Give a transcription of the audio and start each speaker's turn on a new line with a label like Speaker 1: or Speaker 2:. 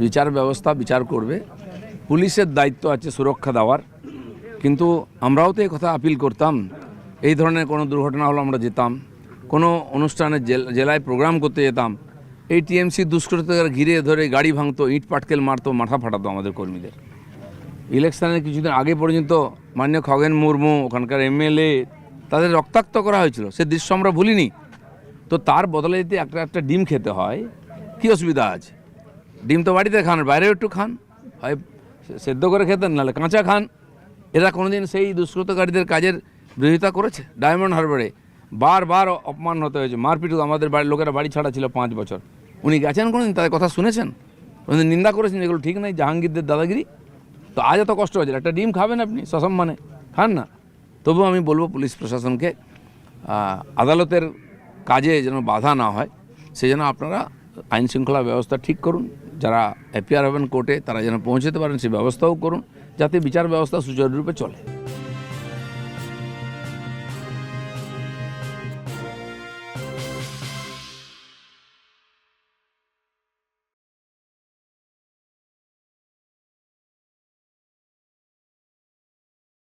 Speaker 1: বিচার ব্যবস্থা বিচার করবে, পুলিশের দায়িত্ব আছে সুরক্ষা দেওয়ার। কিন্তু আমরাও তো এই কথা আপিল করতাম, এই ধরনের কোনো দুর্ঘটনা হলো আমরা যেতাম, কোনো অনুষ্ঠানে জেলায় প্রোগ্রাম করতে যেতাম, এই টিএমসি দুষ্কৃতকারীরা ঘিরে ধরে গাড়ি ভাঙতো, ইট পাটকেল মারতো, মাথা ফাটাতো আমাদের কর্মীদের। ইলেকশনের কিছুদিন আগে পর্যন্ত মাননীয় খগেন মুর্মু, ওখানকার এমএলএ, তাদের রক্তাক্ত করা হয়েছিল, সে দৃশ্য আমরা ভুলিনি। তো তার বদলে যদি একটা ডিম খেতে হয়, কী অসুবিধা আছে? ডিম তো বাড়িতে খান, বাইরেও একটু খান, হয় সেদ্ধ করে খেতেন, নাহলে কাঁচা খান। এরা কোনোদিন সেই দুষ্কৃতকারীদের কাজের বিরোধিতা করেছে? ডায়মন্ড হারবারে বারবার অপমান হতে হয়েছে, মারপিট, আমাদের বাড়ির লোকেরা বাড়ি ছাড়া ছিল 5 বছর। উনি গেছেন কোনোদিন? তাদের কথা শুনেছেন? কোনোদিন নিন্দা করেছেন যেগুলো ঠিক নেই, জাহাঙ্গীরদের দাদাগিরি? তো আজ এত কষ্ট হয়েছে, একটা ডিম খাবেন আপনি সসম্মানে, খান না। তবুও আমি বলবো পুলিশ প্রশাসনকে আদালতের কাজে যেন বাধা না হয়, সেই জন্য আপনারা আইন শৃঙ্খলা ব্যবস্থা ঠিক করুন। যারা অ্যাপিয়ার হবেন কোর্টে তারা যেন পৌঁছতে পারেন সেই ব্যবস্থাও করুন, যাতে বিচার ব্যবস্থা সুচারুরূপে চলে।